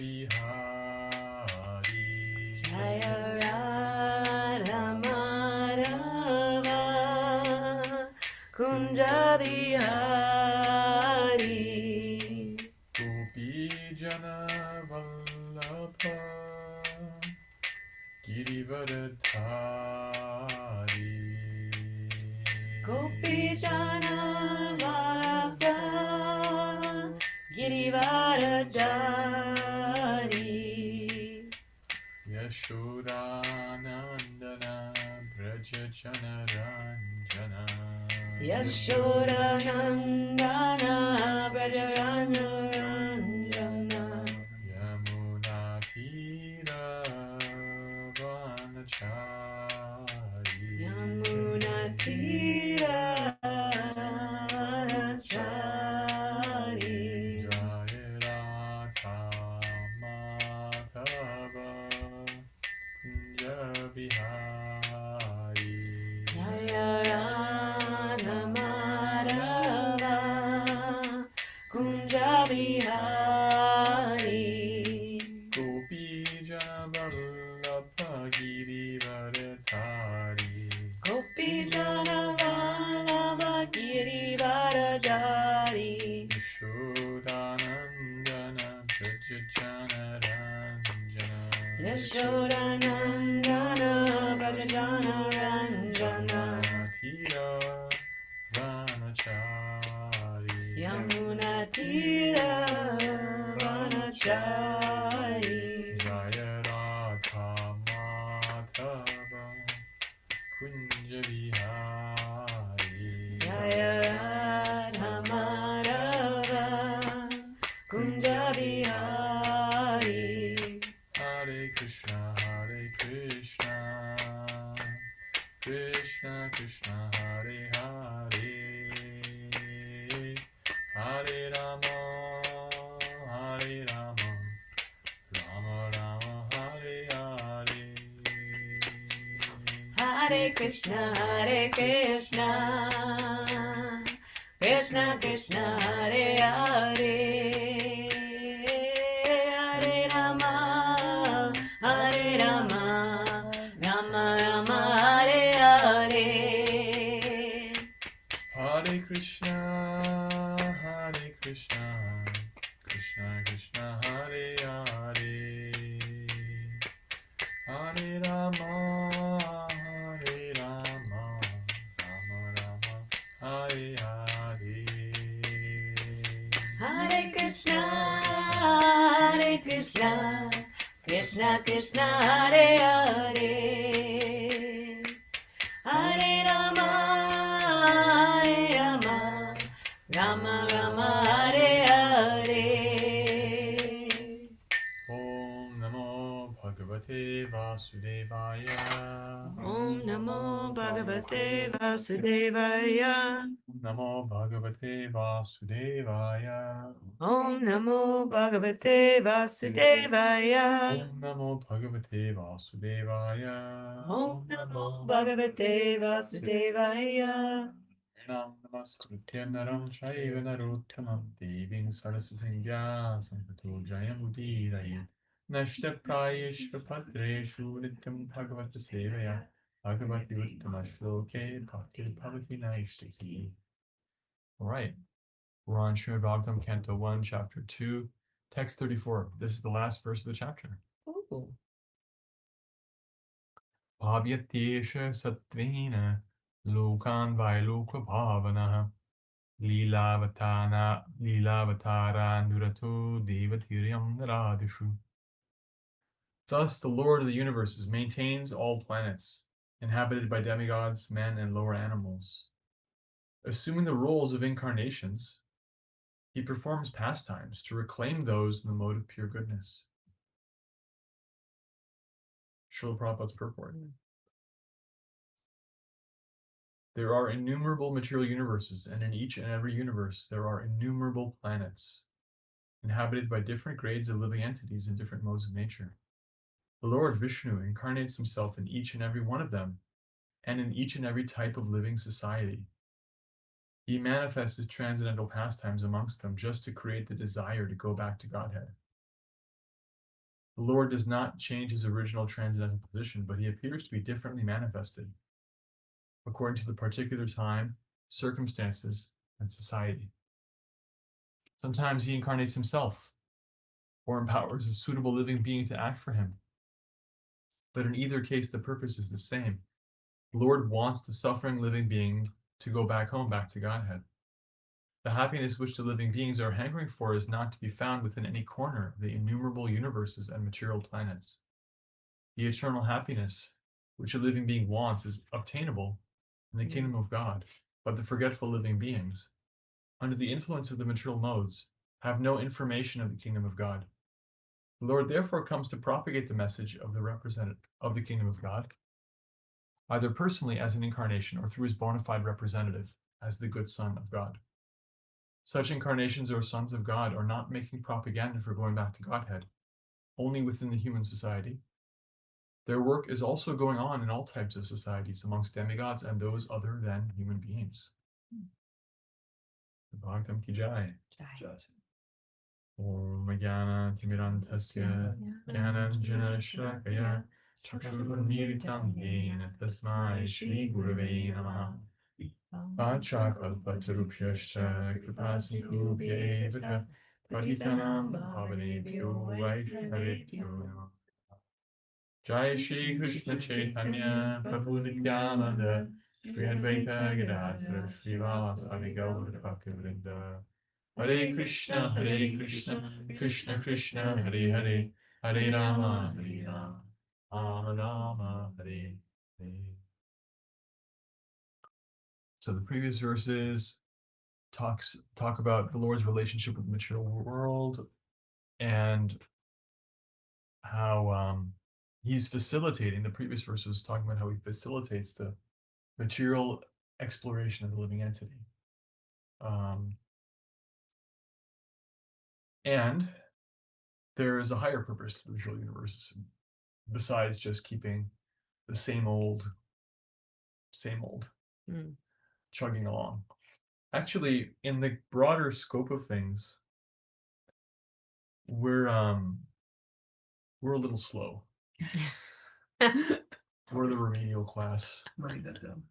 Bihari. Jaya Radha Madhava Kunja Bihari. Gopi Jana Vallabha Girivaradhari. Gopi Jana Vallabha Girivaradhari. Yashodanandana Braja Janaranjana. Yashodanandana Brajaranjana. Yamuna Tira Vanachari. Yamuna Tirachari. Jaya Radha Madhava Kunja Bihari. Jaya Radha Madhava Kunja Bihari. Gopi Jana Vallabha Girivaradhari. Gopi Jana Vallabha Girivaradhari. Yashodanandana Braja Janaranjana. Yashodanandana Brajaranjana. Tira Vanachari. Yamuna Tirachari. Jaya Radha Madhava Kunja Bihari. Jaya Radha Madhava Kunja Bihari. Hare Krishna, Krishna Krishna, Hare Hare, Hare Rama, Rama Rama, Hare Hare. Hare Krishna, Krishna Krishna, Hare Hare. Hare Rama, Rama Rama, Hare Hare. Hare Krishna, Krishna Krishna, Hare Hare, Hare Rama, Rama Rama, Hare Hare. Hare Krishna, Krishna Krishna, Hare Hare. Hare Rama, Rama Rama, Hare Hare. Om Namo Bhagavate Vasudevaya. Om Namo Bhagavate Vasudevaya. Namo Bhagavate Vasudevaya. Om Namo Bhagavate Vasudevaya. Om Namo Bhagavate Vasudevaya. Om Namo Bhagavate Vasudevaya. Nam Namaskritya Naram Shaiva Narottamam Devim Saraswati Sankato Jayamudiraye Nashtaprayeshva Padreshu Nityam Bhagavata Sevaya Bhagavati Uttama Shloke Bhakti Bhavati Naishtaki. All right, we're on Srimad Bhagavatam, Canto 1, Chapter 2, Text 34. This is the last verse of the chapter. Bhavyatesha Satvena Lokan Vailoka Bhavanaha Lilavatara Devatiryam Naradishu. Thus, the Lord of the universes maintains all planets, inhabited by demigods, men, and lower animals. Assuming the roles of incarnations, he performs pastimes to reclaim those in the mode of pure goodness. Srila Prabhupada's purport. There are innumerable material universes, and in each and every universe there are innumerable planets, inhabited by different grades of living entities and different modes of nature. The Lord Vishnu incarnates himself in each and every one of them, and in each and every type of living society. He manifests his transcendental pastimes amongst them just to create the desire to go back to Godhead. The Lord does not change his original transcendental position, but he appears to be differently manifested according to the particular time, circumstances, and society. Sometimes he incarnates himself or empowers a suitable living being to act for him. But in either case, the purpose is the same. The Lord wants the suffering living being to go back home, back to Godhead. The happiness which the living beings are hankering for is not to be found within any corner of the innumerable universes and material planets. The eternal happiness which a living being wants is obtainable in the kingdom of God, but the forgetful living beings, under the influence of the material modes, have no information of the kingdom of God. The Lord therefore comes to propagate the message of the representative of the kingdom of God, either personally as an incarnation or through his bona fide representative as the good Son of God. Such incarnations or sons of God are not making propaganda for going back to Godhead, only within the human society. Their work is also going on in all types of societies amongst demigods and those other than human beings. Bhagavatam ki jai. Om Jnana Timirantasya Jnananjana Shlakaya Chakshurunmilitam Yena Tasmai Shri Gurave Namaha Vachakalpatarubhyascha Kripasindhubhya Evaka Patitanam Pavanebhyo Vaishnavebhyo Namaha. Jai Shri Krishna Chaitanya Prabhu Nityananda Shri Advaita Gadadhara Shri Vasadi Gaur Bhaktivinoda Hare Krishna Krishna Krishna Hare Hare Hare Rama Rama Rama Hare Hare. So the previous verses talk about the Lord's relationship with the material world and how he's facilitating. The previous verse was talking about how he facilitates the material exploration of the living entity. And there is a higher purpose to the visual universe besides just keeping the same old, chugging along. Actually, in the broader scope of things, we're a little slow. We're the remedial class. Write that down.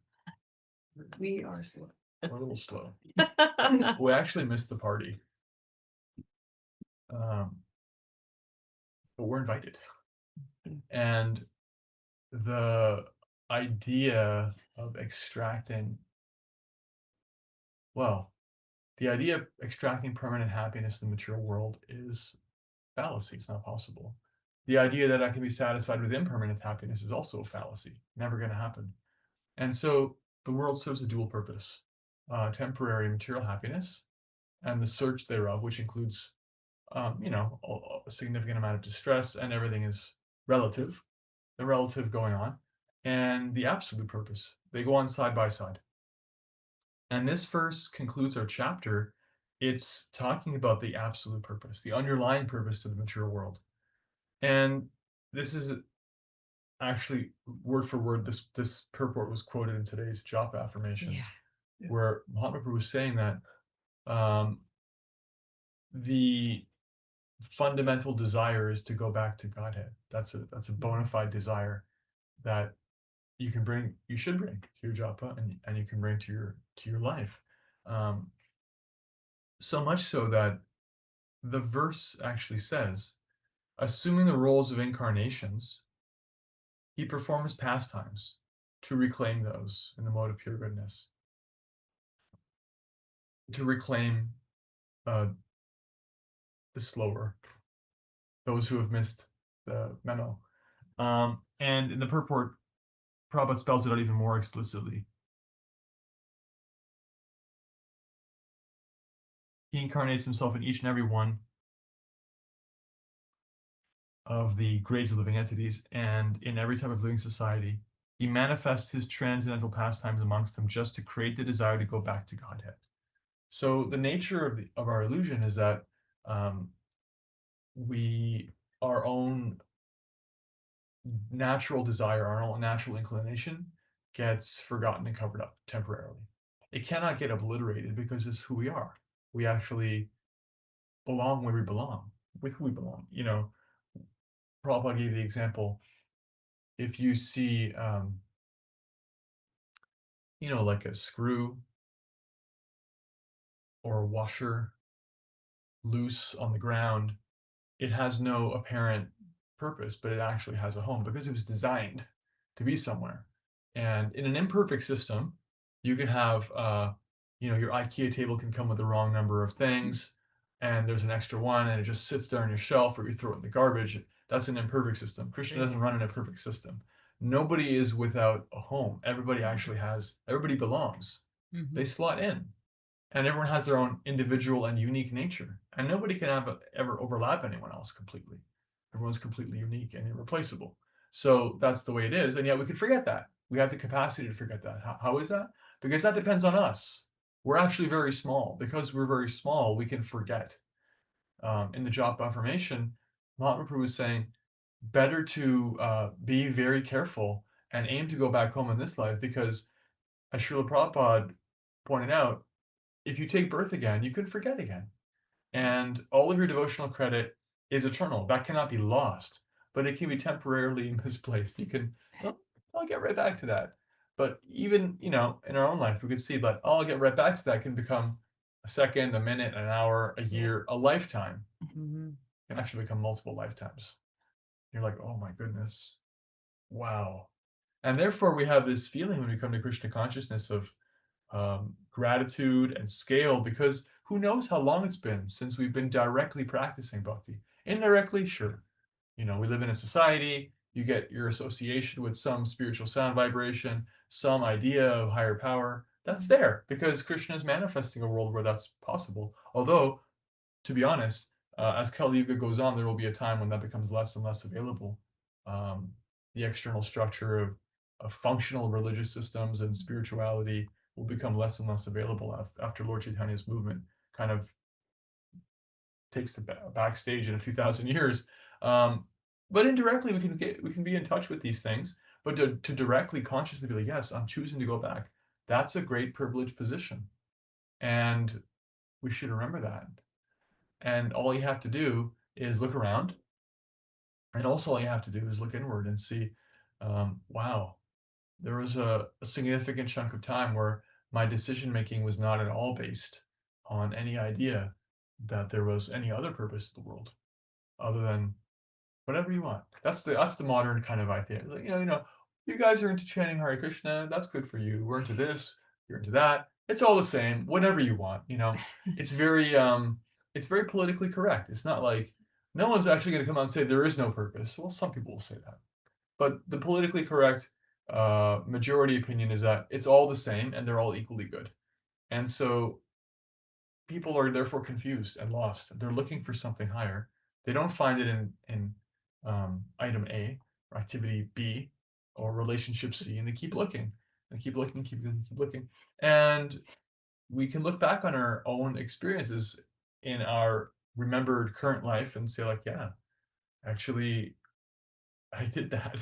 We are slow. We're a little slow. We actually missed the party. But we're invited. And the idea of extracting permanent happiness in the material world is fallacy. It's not possible. The idea that I can be satisfied with impermanent happiness is also a fallacy. Never going to happen. And so the world serves a dual purpose: temporary material happiness and the search thereof, which includes, a significant amount of distress, and everything is relative. The relative going on, and the absolute purpose. They go on side by side. And this verse concludes our chapter. It's talking about the absolute purpose, the underlying purpose to the material world. And this is actually word for word, this purport was quoted in today's japa affirmations, where Mahatma Prabhu was saying that the fundamental desire is to go back to Godhead. That's a bona fide desire that you should bring to your japa, and you can bring to your life. So much so that the verse actually says, assuming the roles of incarnations, he performs pastimes to reclaim those in the mode of pure goodness, to reclaim the slower, those who have missed the memo. And in the purport, Prabhupada spells it out even more explicitly. He incarnates himself in each and every one of the grades of living entities, and in every type of living society. He manifests his transcendental pastimes amongst them just to create the desire to go back to Godhead. So the nature of our illusion is that our own natural desire, our own natural inclination gets forgotten and covered up temporarily. It cannot get obliterated because it's who we are. We actually belong where we belong, with who we belong. Prabhupada gave the example, if you see, like a screw or a washer loose on the ground, it has no apparent purpose, but it actually has a home because it was designed to be somewhere. And in an imperfect system, you can have, your IKEA table can come with the wrong number of things, and there's an extra one, and it just sits there on your shelf, or you throw it in the garbage. That's an imperfect system. Krishna doesn't run in a perfect system. Nobody is without a home. Everybody belongs. They slot in, and everyone has their own individual and unique nature, and nobody can ever overlap anyone else completely. Everyone's completely unique and irreplaceable. So that's the way it is, and yet we can forget that. We have the capacity to forget that. How is that? Because that depends on us. We're actually very small. Because we're very small, we can forget. In the Japa affirmation, Mahatma Prabhu is saying, better to be very careful and aim to go back home in this life, because as Srila Prabhupada pointed out, if you take birth again, you can forget again. And all of your devotional credit is eternal. That cannot be lost, but it can be temporarily misplaced. You can, oh, I'll get right back to that. But even, in our own life, we could see that, oh, I'll get right back to that can become a second, a minute, an hour, a year, a lifetime. It can actually become multiple lifetimes. You're like, oh my goodness, wow. And therefore, we have this feeling when we come to Krishna consciousness of gratitude and scale, because who knows how long it's been since we've been directly practicing bhakti. Indirectly, sure. We live in a society, you get your association with some spiritual sound vibration, some idea of higher power. That's there because Krishna is manifesting a world where that's possible. Although, to be honest, as Kali Yuga goes on, there will be a time when that becomes less and less available. The external structure of functional religious systems and spirituality will become less and less available after Lord Chaitanya's movement kind of takes the backstage in a few thousand years. But indirectly, we can be in touch with these things. But to directly, consciously be like, yes, I'm choosing to go back. That's a great privileged position, and we should remember that. And all you have to do is look around, and also all you have to do is look inward and see, wow, there was a significant chunk of time where my decision making was not at all based on any idea that there was any other purpose to the world other than whatever you want. That's the modern kind of idea. Like, you guys are into chanting Hare Krishna. That's good for you. We're into this. You're into that. It's all the same. Whatever you want. It's very politically correct. It's not like no one's actually going to come out and say there is no purpose. Well, some people will say that, but the politically correct majority opinion is that it's all the same and they're all equally good. And so people are therefore confused and lost. They're looking for something higher. They don't find it in item A or activity B or relationship C, and they keep looking and keep looking, keep looking, keep looking. And we can look back on our own experiences in our remembered current life and say, like, yeah, actually, I did that,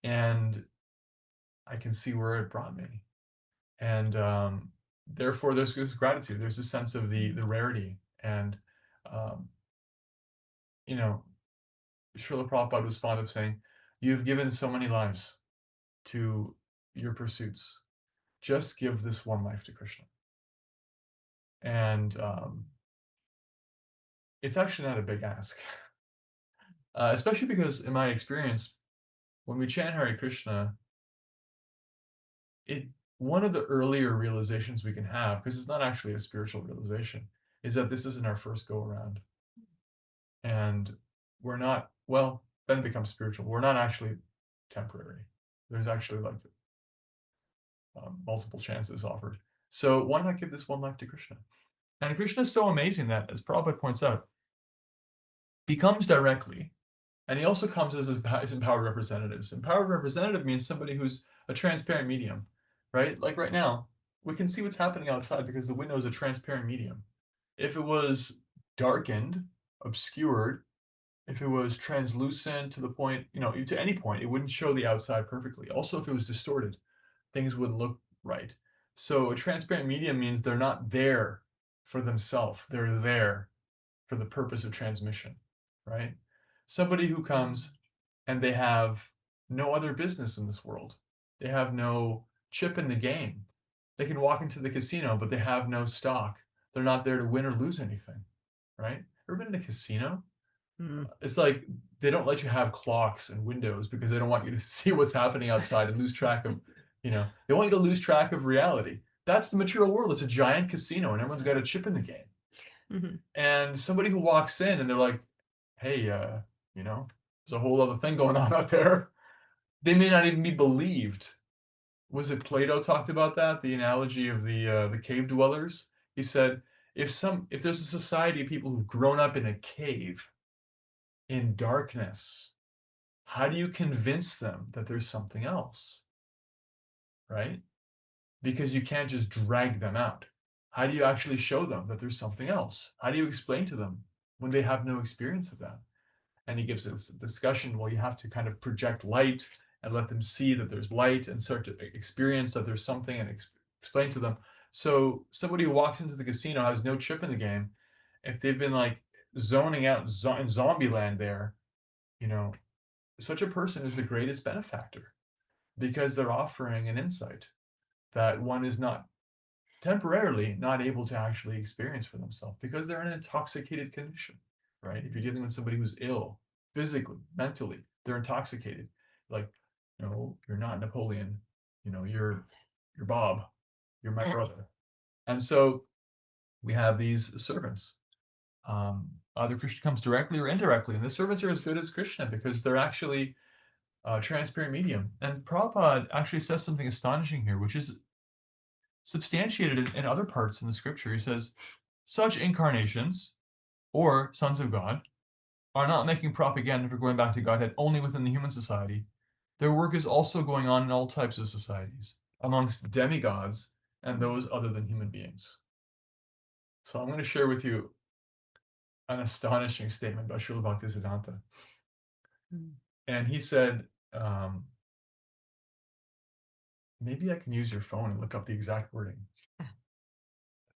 and I can see where it brought me. And therefore, there's this gratitude. There's a sense of the rarity, and um, you know, Srila Prabhupada was fond of saying, "You've given so many lives to your pursuits. Just give this one life to Krishna." And it's actually not a big ask, especially because, in my experience, when we chant Hare Krishna, it one of the earlier realizations we can have, because it's not actually a spiritual realization, is that this isn't our first go around, and we're not, well, then it becomes spiritual. We're not actually temporary. There's actually like multiple chances offered. So why not give this one life to Krishna? And Krishna is so amazing that, as Prabhupada points out, he comes directly, and he also comes as his empowered representatives. Empowered representative means somebody who's a transparent medium, right? Like right now, we can see what's happening outside because the window is a transparent medium. If it was darkened, obscured, if it was translucent to the point, to any point, it wouldn't show the outside perfectly. Also, if it was distorted, things wouldn't look right. So a transparent medium means they're not there for themselves. They're there for the purpose of transmission, right? Somebody who comes and they have no other business in this world. They have no chip in the game. They can walk into the casino, but they have no stock. They're not there to win or lose anything, right? Ever been in a casino? It's like they don't let you have clocks and windows because they don't want you to see what's happening outside and lose track of, they want you to lose track of reality. That's the material world. It's a giant casino and everyone's got a chip in the game. Mm-hmm. And somebody who walks in and they're like, hey, there's a whole other thing going on out there. They may not even be believed. Was it Plato talked about that? The analogy of the cave dwellers. He said, if there's a society of people who've grown up in a cave in darkness, how do you convince them that there's something else? Right? Because you can't just drag them out. How do you actually show them that there's something else? How do you explain to them when they have no experience of that? And he gives this discussion, well, you have to kind of project light and let them see that there's light and start to experience that there's something and explain to them. So somebody who walks into the casino has no chip in the game. If they've been like zoning out in zombie land there, you know, such a person is the greatest benefactor because they're offering an insight that one is not temporarily not able to actually experience for themselves because they're in an intoxicated condition, right? If you're dealing with somebody who's ill, physically, mentally, they're intoxicated. Like, no, you're not Napoleon. You're Bob. You're my brother. And so we have these servants. Either Krishna comes directly or indirectly, and the servants are as good as Krishna because they're actually a transparent medium. And Prabhupada actually says something astonishing here, which is substantiated in other parts in the scripture. He says, such incarnations, or sons of God, are not making propaganda for going back to Godhead only within the human society. Their work is also going on in all types of societies, amongst demigods and those other than human beings. So I'm going to share with you an astonishing statement by Srila Bhaktisiddhanta. And he said, maybe I can use your phone and look up the exact wording. I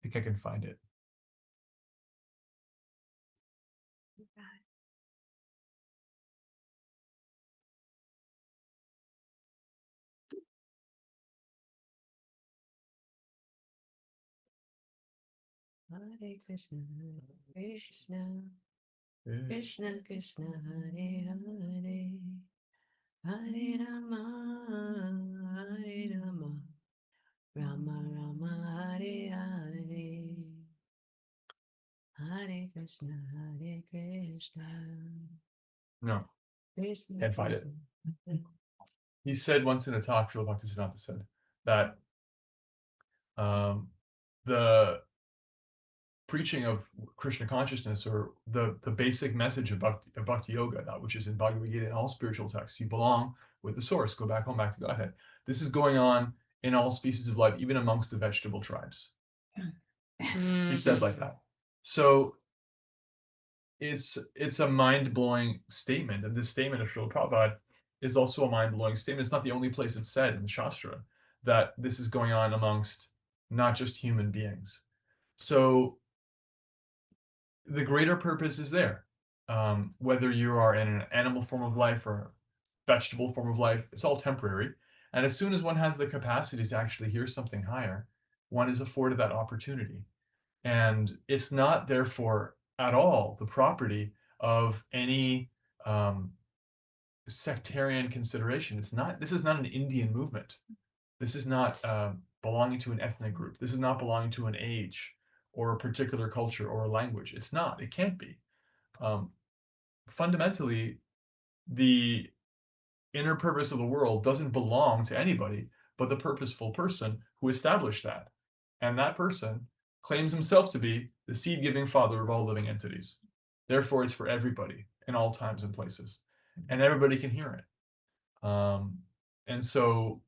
think I can find it. Hare Krishna, Krishna, Krishna Krishna, Hare Hare, Hare Rama, Hare Rama, Rama Rama, Hare Hare, Hare Krishna, Hare Krishna. No, Krishna, can't find it. Krishna. He said once in a talk, Srila Bhaktisiddhanta said that the preaching of Krishna consciousness, or the basic message of bhakti yoga, that which is in Bhagavad Gita and all spiritual texts, you belong with the source, go back home, back to Godhead. This is going on in all species of life, even amongst the vegetable tribes. He said like that. So it's a mind-blowing statement, and this statement of Srila Prabhupada is also a mind-blowing statement. It's not the only place it's said in the Shastra that this is going on amongst not just human beings. So the greater purpose is there. Whether you are in an animal form of life or a vegetable form of life, it's all temporary. And as soon as one has the capacity to actually hear something higher, one is afforded that opportunity. And it's not, therefore, at all the property of any sectarian consideration. This is not an Indian movement. This is not belonging to an ethnic group. This is not belonging to an age or a particular culture or a language. It's not. It can't be. Fundamentally, the inner purpose of the world doesn't belong to anybody but the purposeful person who established that. And that person claims himself to be the seed-giving father of all living entities. Therefore, it's for everybody in all times and places. And everybody can hear it. And so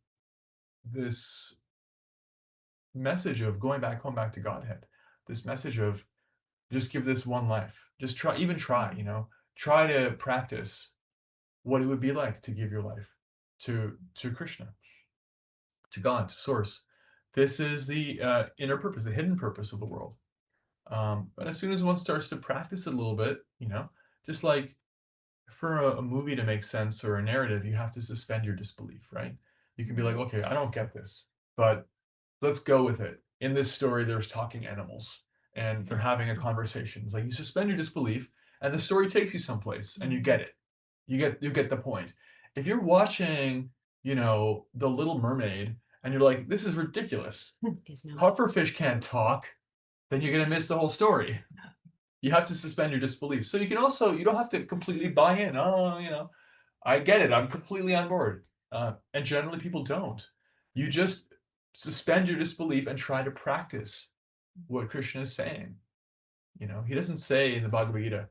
this message of going back home, back to Godhead, this message of just give this one life, just try to practice what it would be like to give your life to Krishna, to God, to source. This is the inner purpose, the hidden purpose of the world. But as soon as one starts to practice it a little bit, just like for a movie to make sense or a narrative, you have to suspend your disbelief, right? You can be like, okay, I don't get this, but let's go with it. In this story, there's talking animals and they're having a conversation. It's like you suspend your disbelief and the story takes you someplace and you get it. You get the point. If you're watching, The Little Mermaid and you're like, this is ridiculous. Pufferfish can't talk, then you're gonna miss the whole story. You have to suspend your disbelief. So you don't have to completely buy in. Oh, I get it. I'm completely on board. And generally people don't. You just suspend your disbelief and try to practice what Krishna is saying. He doesn't say in the Bhagavad Gita,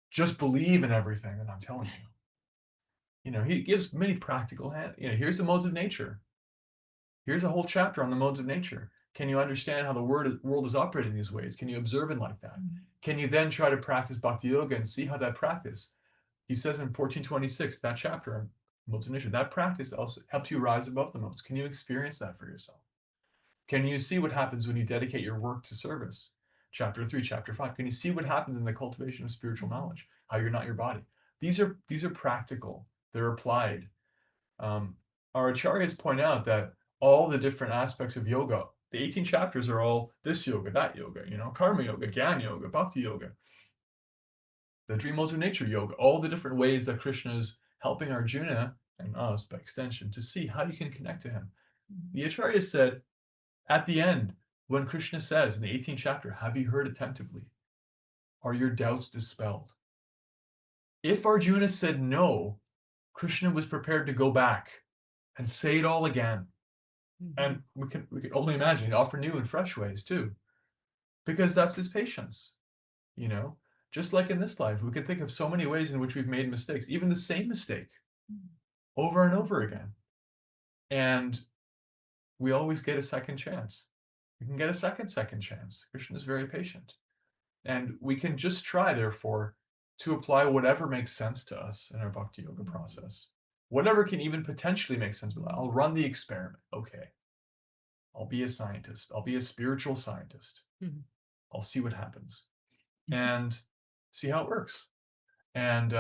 just believe in everything that I'm telling you. He gives many practical, here's the modes of nature. Here's a whole chapter on the modes of nature. Can you understand how the world is operating these ways? Can you observe it like that? Can you then try to practice bhakti yoga and see how that practice? He says in 1426, that chapter on modes of nature, that practice also helps you rise above the modes. Can you experience that for yourself? Can you see what happens when you dedicate your work to service? Chapter 3, chapter 5. Can you see what happens in the cultivation of spiritual knowledge? How you're not your body. These are practical. They're applied. Our acharyas point out that all the different aspects of yoga, the 18 chapters are all this yoga, that yoga, karma yoga, jnana yoga, bhakti yoga, the dream modes of nature yoga, all the different ways that Krishna is helping Arjuna and us by extension to see how you can connect to him. The acharya said at the end, when Krishna says in the 18th chapter, have you heard attentively? Are your doubts dispelled? If Arjuna said no, Krishna was prepared to go back and say it all again. And we can only imagine he'd offer new and fresh ways too, because that's his patience. Just like in this life, we can think of so many ways in which we've made mistakes, even the same mistake, over and over again. And we always get a second chance. We can get a second chance. Krishna is very patient. And we can just try, therefore, to apply whatever makes sense to us in our bhakti yoga process. Whatever can even potentially make sense. I'll run the experiment. Okay. I'll be a scientist. I'll be a spiritual scientist. I'll see what happens and see how it works. And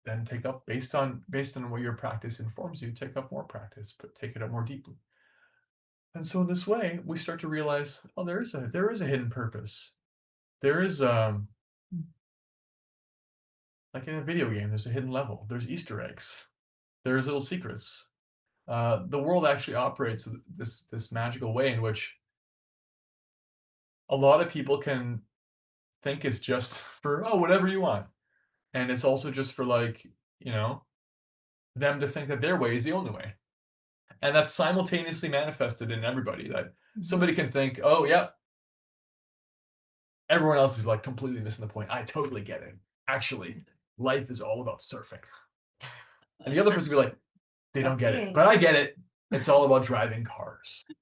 then take up, based on what your practice informs you, take up more practice, but take it up more deeply. And so in this way, we start to realize, oh, there is a hidden purpose. There is like in a video game, there's a hidden level. There's Easter eggs. There's little secrets. The world actually operates this magical way in which a lot of people can think it's just for whatever you want, and it's also just for them to think that their way is the only way, and that's simultaneously manifested in everybody. That somebody can think, oh yeah, everyone else is like completely missing the point. I totally get it. Actually, life is all about surfing. And the other person will be like, they don't get it, but I get it. It's all about driving cars. And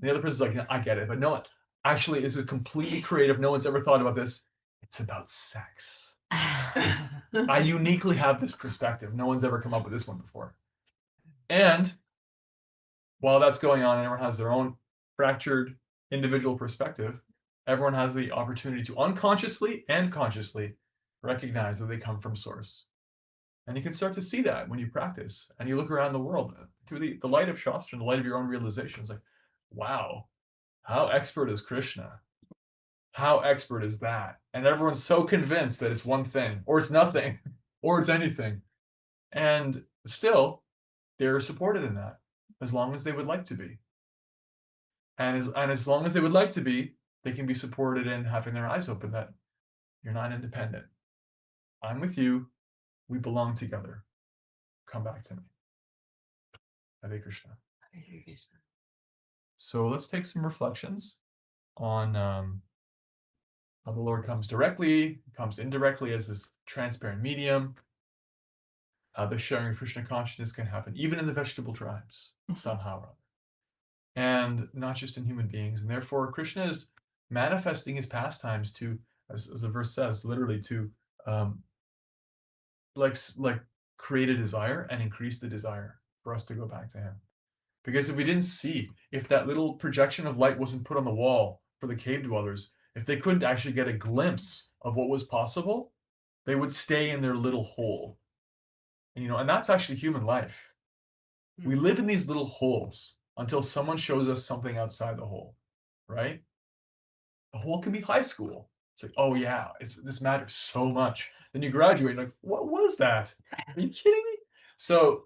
the other person's like, I get it, but no, actually, this is completely creative. No one's ever thought about this. It's about sex. I uniquely have this perspective. No one's ever come up with this one before. And while that's going on, and everyone has their own fractured individual perspective, everyone has the opportunity to unconsciously and consciously recognize that they come from source. And you can start to see that when you practice and you look around the world through the light of Shastra and the light of your own realizations. Like, wow, how expert is Krishna? How expert is that? And everyone's so convinced that it's one thing, or it's nothing, or it's anything. And still, they're supported in that, as long as they would like to be. And as long as they would like to be, they can be supported in having their eyes open that you're not independent. I'm with you. We belong together. Come back to me. Hare Krishna. Hare Krishna. So let's take some reflections on how the Lord comes directly, comes indirectly as this transparent medium, how the sharing of Krishna consciousness can happen, even in the vegetable tribes, somehow or other, and not just in human beings. And therefore, Krishna is manifesting his pastimes to, as the verse says, literally to like create a desire and increase the desire for us to go back to him. Because if we didn't see, if that little projection of light wasn't put on the wall for the cave dwellers, if they couldn't actually get a glimpse of what was possible, They would stay in their little hole. And that's actually human life. We live in these little holes until someone shows us something outside the hole, right? A hole can be high school. It's like, oh yeah, this matters so much. Then you graduate, like, what was that? Are you kidding me? So,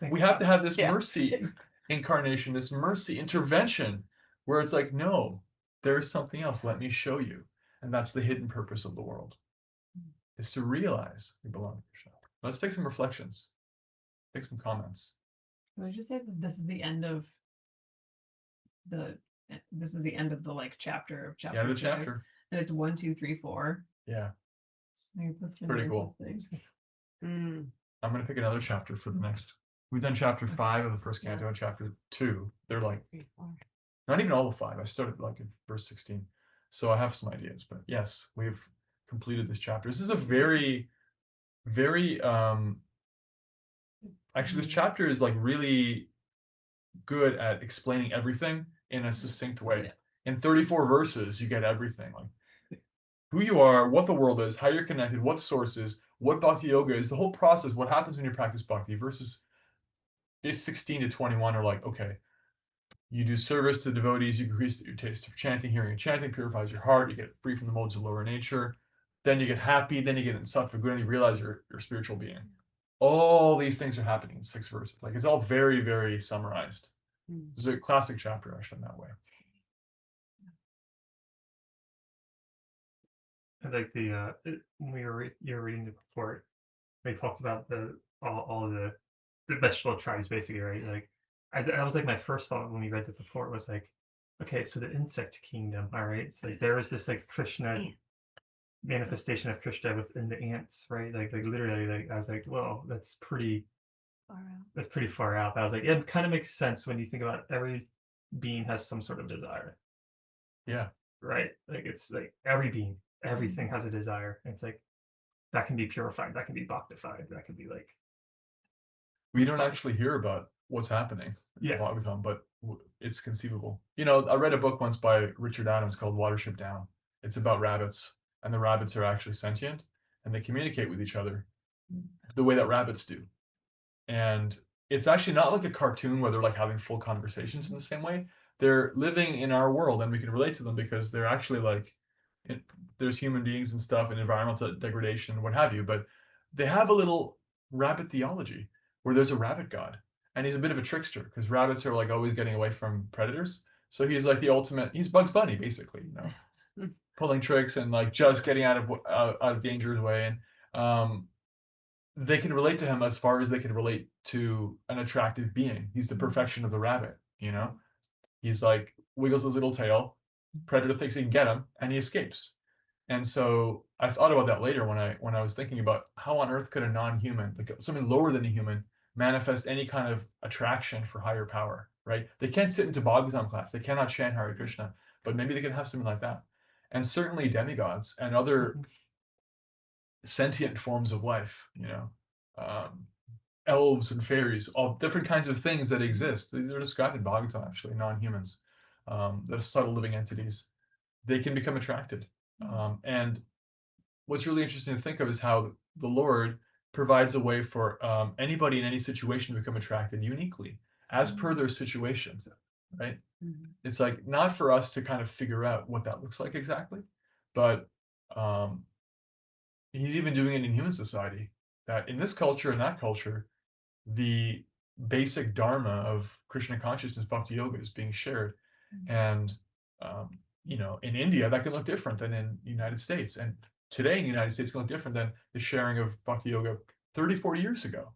we have to have this Yeah. mercy incarnation, this mercy intervention, where it's like, no, there's something else. Let me show you. And that's the hidden purpose of the world, is to realize we belong to Krishna. Let's take some reflections, take some comments. Can I just say that this is the end of the like chapter of It's the chapter end of the two. chapter. And it's 1, 2, 3, 4. Yeah, Like, that's been pretty cool. interesting. I'm going to pick another chapter for the next. We've done chapter 5 of the first canto and chapter 2. They're like, not even all of 5. I started like in verse 16. So I have some ideas, but yes, we've completed this chapter. This is a very, very, actually, this chapter is like really good at explaining everything in a succinct way. In 34 verses, you get everything, like who you are, what the world is, how you're connected, what sources, what bhakti yoga is, the whole process, what happens when you practice bhakti. Verses 16 to 21 are like, okay, you do service to devotees, you increase your taste for chanting, hearing, and chanting purifies your heart, you get free from the modes of lower nature, then you get happy, then you get in sattva guna, you realize you're a spiritual being. All these things are happening in 6 verses. Like, it's all very, very summarized. This is a classic chapter, actually, in that way. I like when you were reading the report, they talked about all of the vegetable tribes basically, right? Like that was like my first thought when we read the report was like, okay, so the insect kingdom, all right. It's like there is this like Krishna manifestation of Krishna within the ants, right? Like literally, like I was like, well, that's pretty far out. But I was like, it kind of makes sense when you think about every being has some sort of desire. Yeah. Right? Like it's like every being, everything has a desire. It's like that can be purified, that can be bhaktified, that can be like. We don't actually hear about what's happening in Yeah. Bhagavatam, but it's conceivable. I read a book once by Richard Adams called Watership Down. It's about rabbits, and the rabbits are actually sentient, and they communicate with each other the way that rabbits do. And it's actually not like a cartoon where they're like having full conversations in the same way. They're living in our world, and we can relate to them because they're actually like, there's human beings and stuff and environmental degradation and what have you, but they have a little rabbit theology where there's a rabbit god, and he's a bit of a trickster because rabbits are like always getting away from predators. So he's like the ultimate. He's Bugs Bunny basically, pulling tricks and like just getting out of danger's way. And they can relate to him as far as they can relate to an attractive being. He's the perfection of the rabbit. He's like wiggles his little tail, predator thinks he can get him, and he escapes. And so I thought about that later when I was thinking about how on earth could a non-human, like something lower than a human, manifest any kind of attraction for higher power, right? They can't sit into Bhagavatam class, they cannot chant Hare Krishna, but maybe they can have something like that. And certainly demigods and other sentient forms of life, elves and fairies, all different kinds of things that exist. They're described in Bhagavatam, actually, non-humans, that are subtle living entities. They can become attracted. And what's really interesting to think of is how the Lord provides a way for anybody in any situation to become attracted uniquely, as per their situations, right? It's like not for us to kind of figure out what that looks like exactly, but he's even doing it in human society, that in this culture and that culture, the basic dharma of Krishna consciousness, bhakti yoga, is being shared. And in India, that can look different than in the United States. And today in the United States can look different than the sharing of bhakti yoga 30, 40 years ago,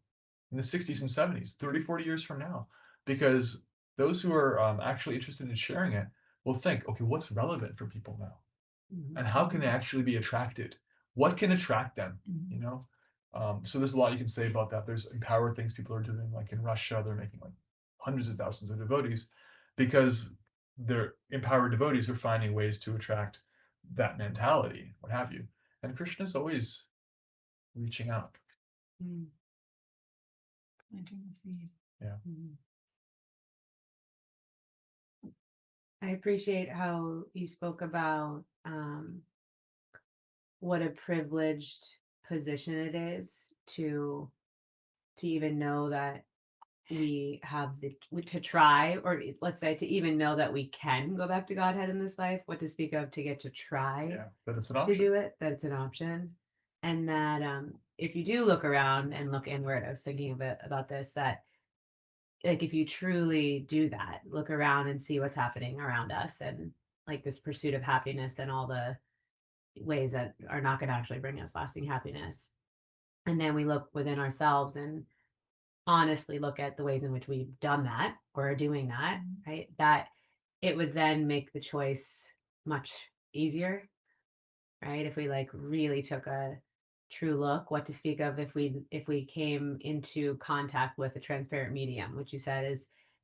in the 60s and 70s, 30, 40 years from now. Because those who are actually interested in sharing it will think, okay, what's relevant for people now? And how can they actually be attracted? What can attract them? So there's a lot you can say about that. There's empowered things people are doing, like in Russia, they're making like hundreds of thousands of devotees because they're empowered devotees are finding ways to attract that mentality, what have you. And Krishna is always reaching out. Planting the seed. Yeah. I appreciate how you spoke about what a privileged position it is to even know that we have to try, or let's say to even know that we can go back to Godhead in this life, what to speak of to get to try Yeah, that it's an to option. do it, that it's an option. And that if you do look around and look inward, I was thinking about this, that like if you truly do that, look around and see what's happening around us, and like this pursuit of happiness and all the ways that are not going to actually bring us lasting happiness. And then we look within ourselves and honestly look at the ways in which we've done that or are doing that, right? That it would then make the choice much easier, right? If we like really took a true look, what to speak of if we came into contact with a transparent medium, which you said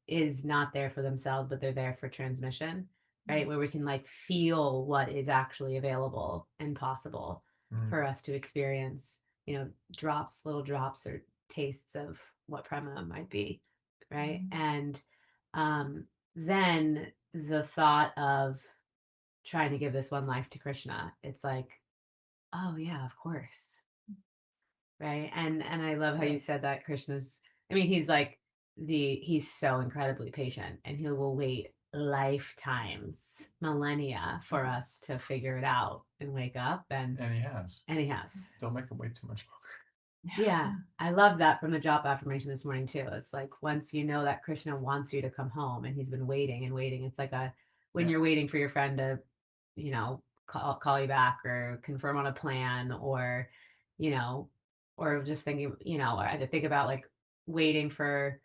is not there for themselves, but they're there for transmission, right? Where we can like feel what is actually available and possible for us to experience, little drops or tastes of what prema might be, right? And then the thought of trying to give this one life to Krishna, it's like, oh yeah, of course. Right. And I love how you said that Krishna's, I mean, he's so incredibly patient, and he will wait lifetimes, millennia for us to figure it out and wake up. And he has. Don't make him wait too much longer. Yeah. I love that from the jop affirmation this morning too. It's like once you know that Krishna wants you to come home and he's been waiting and waiting, it's like when you're waiting for your friend to, call you back or confirm on a plan, or, or just thinking, or I think about like waiting for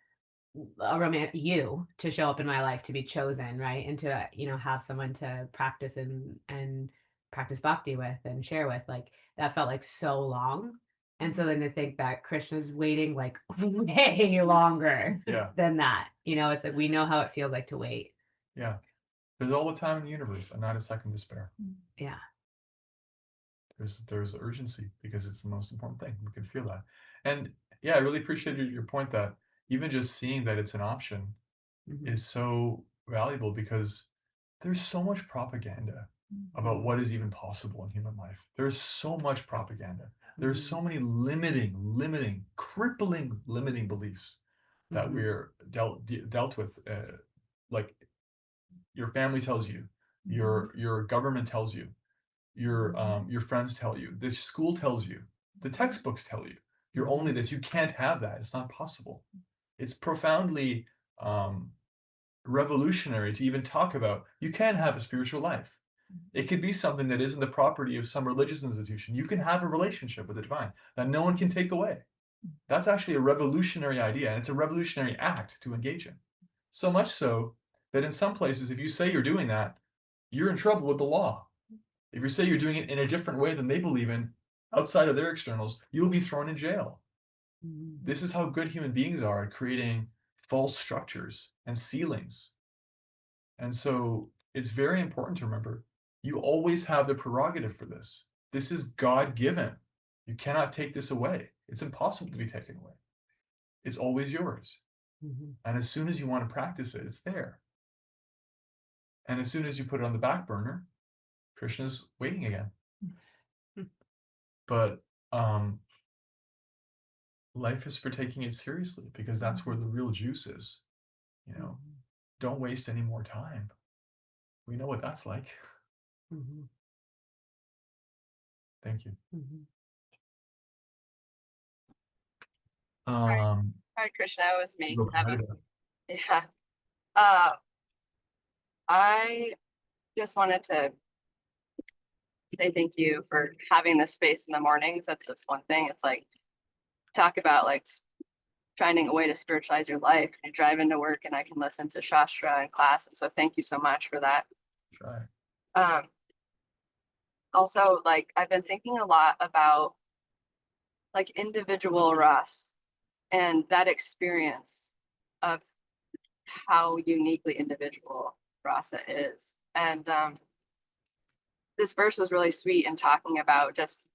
you to show up in my life, to be chosen, right? And to, have someone to practice and practice bhakti with and share with, like that felt like so long. And so then to think that Krishna's waiting like way longer than that, it's like we know how it feels like to wait. Yeah. There's all the time in the universe and not a second to spare. Yeah. There's urgency because it's the most important thing. We can feel that. And yeah, I really appreciated your point that even just seeing that it's an option is so valuable, because there's so much propaganda about what is even possible in human life. There's so much propaganda. There's so many limiting, crippling, limiting beliefs that we're dealt with. Like your family tells you, your government tells you, your friends tell you, the school tells you, the textbooks tell you, you're only this. You can't have that. It's not possible. It's profoundly revolutionary to even talk about you can have a spiritual life. It could be something that isn't the property of some religious institution. You can have a relationship with the divine that no one can take away. That's actually a revolutionary idea, and it's a revolutionary act to engage in. So much so that in some places, if you say you're doing that, you're in trouble with the law. If you say you're doing it in a different way than they believe in, outside of their externals, you'll be thrown in jail. This is how good human beings are at creating false structures and ceilings. And so it's very important to remember, you always have the prerogative for this. This is God-given. You cannot take this away. It's impossible to be taken away. It's always yours. And as soon as you want to practice it, it's there. And as soon as you put it on the back burner, Krishna's waiting again. But life is for taking it seriously, because that's where the real juice is. Don't waste any more time. We know what that's like. Thank you. Hi, Krishna, it was me. Go ahead. Yeah. I just wanted to say thank you for having this space in the mornings. That's just one thing. It's like, talk about like finding a way to spiritualize your life. You drive into work and I can listen to Shastra and class. And so thank you so much for that. Try. Also, like, I've been thinking a lot about like individual Russ and that experience of how uniquely individual Rasa is. And this verse was really sweet in talking about just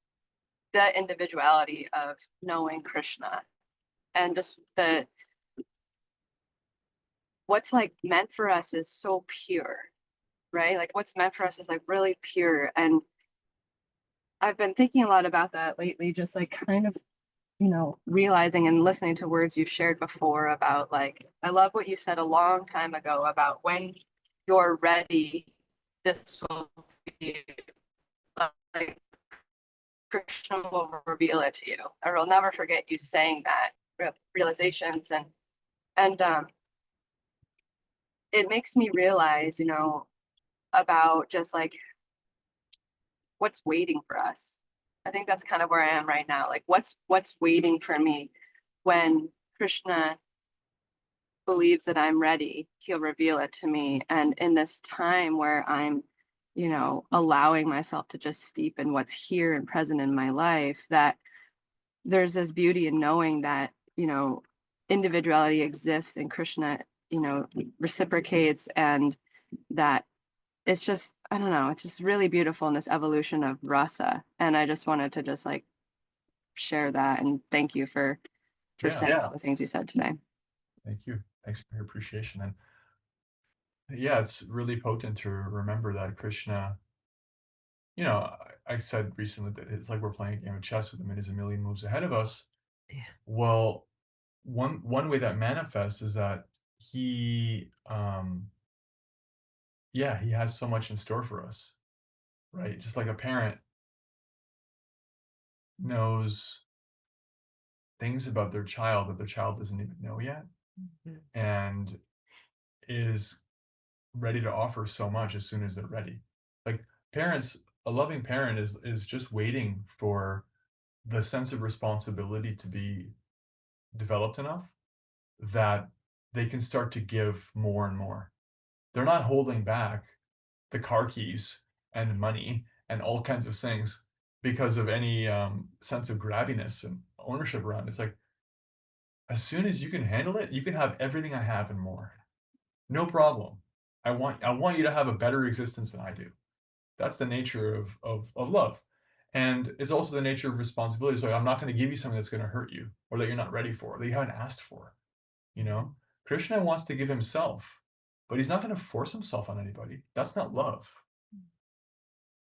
the individuality of knowing Krishna, and just what's like meant for us is so pure, right? Like what's meant for us is like really pure. And I've been thinking a lot about that lately, just like kind of, realizing and listening to words you've shared before about like, I love what you said a long time ago about when you're ready, this will be like Krishna will reveal it to you. I will never forget you saying that realizations and it makes me realize, about just like what's waiting for us. I think that's kind of where I am right now. Like what's waiting for me when Krishna believes that I'm ready, he'll reveal it to me. And in this time where I'm, allowing myself to just steep in what's here and present in my life, that there's this beauty in knowing that, individuality exists and Krishna, reciprocates, and that it's just, I don't know, it's just really beautiful in this evolution of rasa. And I just wanted to just like share that and thank you for saying all the things you said today. Thank you. Thanks for your appreciation. And yeah, it's really potent to remember that Krishna, I said recently that it's like we're playing a game of chess with him and he's a million moves ahead of us. Yeah. Well, one way that manifests is that he he has so much in store for us, right? Just like a parent knows things about their child that their child doesn't even know yet, and is ready to offer so much as soon as they're ready. Like parents, a loving parent is just waiting for the sense of responsibility to be developed enough that they can start to give more and more. They're not holding back the car keys and money and all kinds of things because of any sense of grabbiness and ownership around it. It's like, as soon as you can handle it, you can have everything I have and more. No problem. I want you to have a better existence than I do. That's the nature of love. And it's also the nature of responsibility. So I'm not going to give you something that's going to hurt you or that you're not ready for, that you haven't asked for. Krishna wants to give himself, but he's not going to force himself on anybody. That's not love.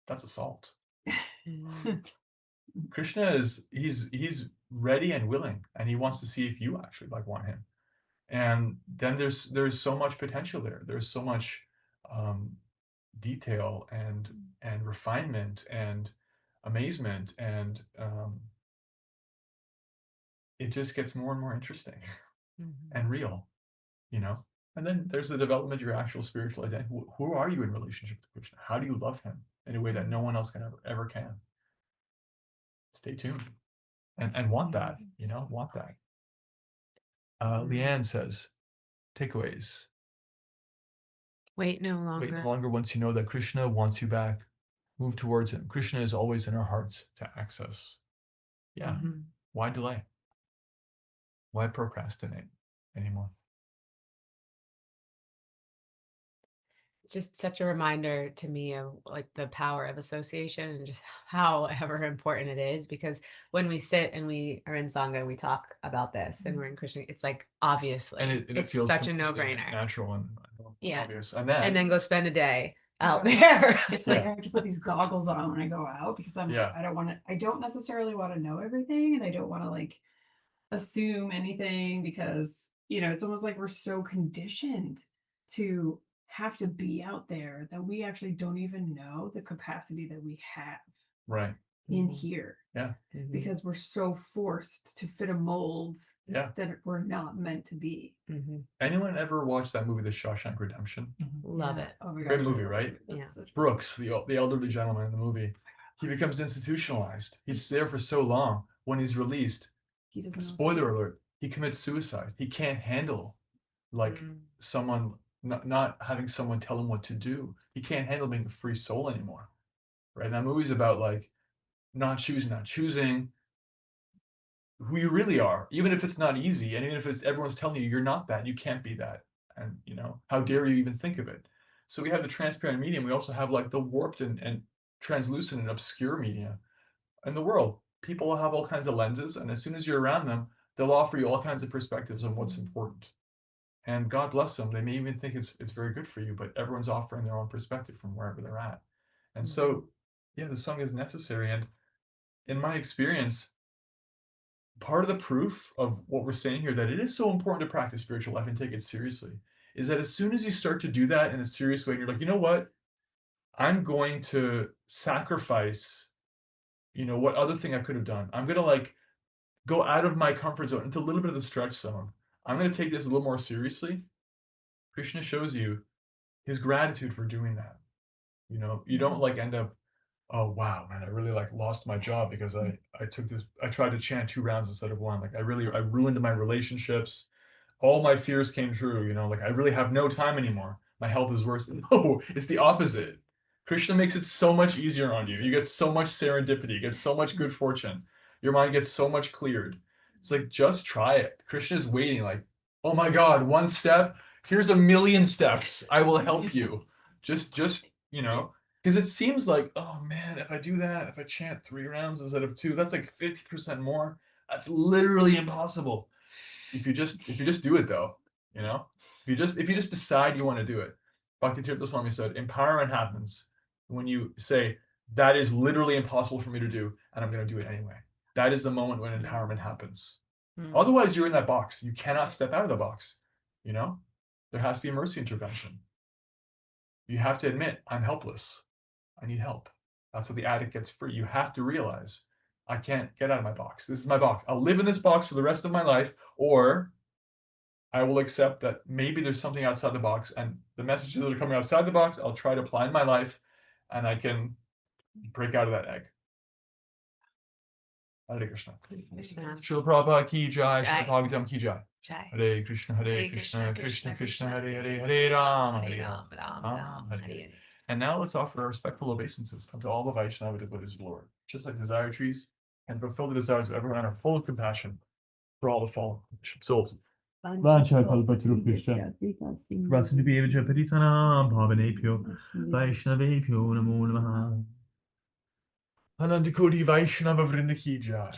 That's assault. Krishna he's ready and willing, and he wants to see if you actually want him. And then there's so much potential there. There's so much detail and refinement and amazement, and it just gets more and more interesting and real, And then there's the development of your actual spiritual identity. Who are you in relationship to Krishna? How do you love him in a way that no one else can ever can? Stay tuned and want that, want that. Leanne says, takeaways. Wait no longer. Wait no longer once you know that Krishna wants you back. Move towards him. Krishna is always in our hearts to access. Yeah. Why delay? Why procrastinate anymore? Just such a reminder to me of like the power of association and just however important it is, because when we sit and we are in Sangha, we talk about this and we're in Krishna, it's like obviously And it it's feels such a completely no-brainer. natural and Yeah. obvious. And then go spend a day out Yeah. there. It's like I have to put these goggles on when I go out because I don't necessarily want to know everything, and I don't want to like assume anything because it's almost like we're so conditioned to have to be out there that we actually don't even know the capacity that we have right in here. Yeah. Because we're so forced to fit a mold that we're not meant to be. Anyone ever watched that movie, The Shawshank Redemption? Love it. Oh my Great gosh, movie, right? Yeah. Brooks, the elderly gentleman in the movie, he becomes institutionalized. He's there for so long. When he's released, He doesn't know. spoiler alert, he commits suicide. He can't handle someone not having someone tell him what to do. He can't handle being a free soul anymore. Right? That movie's about like not choosing who you really are, even if it's not easy, and even if everyone's telling you you're not that, you can't be that, and how dare you even think of it. So we have the transparent medium. We also have like the warped and translucent and obscure media in the world. People have all kinds of lenses, and as soon as you're around them, they'll offer you all kinds of perspectives on what's important. And God bless them. They may even think it's very good for you, but everyone's offering their own perspective from wherever they're at. And so yeah, the song is necessary. And in my experience, part of the proof of what we're saying here, that it is so important to practice spiritual life and take it seriously, is that as soon as you start to do that in a serious way, and you're like, you know what, I'm going to sacrifice, what other thing I could have done. I'm going to like go out of my comfort zone into a little bit of the stretch zone. I'm going to take this a little more seriously. Krishna shows you his gratitude for doing that. You don't like end up, oh wow, man, I really like lost my job because I tried to chant 2 rounds instead of 1. Like I ruined my relationships. All my fears came true, like I really have no time anymore. My health is worse. No, it's the opposite. Krishna makes it so much easier on you. You get so much serendipity, you get so much good fortune. Your mind gets so much cleared. It's like, just try it. Krishna is waiting, like, oh my God, 1 step. Here's 1,000,000 steps. I will help you. Just, because it seems like, oh man, if I do that, if I chant 3 rounds instead of 2, that's like 50% more. That's literally impossible. If you just do it though, if you just decide you want to do it. Bhakti-tirtha Swami said, empowerment happens when you say, that is literally impossible for me to do, and I'm going to do it anyway. That is the moment when empowerment happens. Otherwise, you're in that box. You cannot step out of the box. There has to be a mercy intervention. You have to admit, I'm helpless. I need help. That's how the addict gets free. You have to realize, I can't get out of my box. This is my box. I'll live in this box for the rest of my life, or I will accept that maybe there's something outside the box, and the messages that are coming outside the box, I'll try to apply in my life, and I can break out of that egg. Hare Krishna. Srila Prabhupada ki jai, Srila Bhagavatam ki jai. Hare Krishna, Krishna Krishna, Hare Hare, Hare Rama, Rama, Hare Hare. And now let's offer our respectful obeisances unto all the Vaishnava devotees of the Lord. Just like desire trees, and fulfill the desires of everyone and are full of compassion for all the fallen souls. Vaishnavebhyo Namo Namaha. Anandakoti Vaishnava Vrinda ki jai.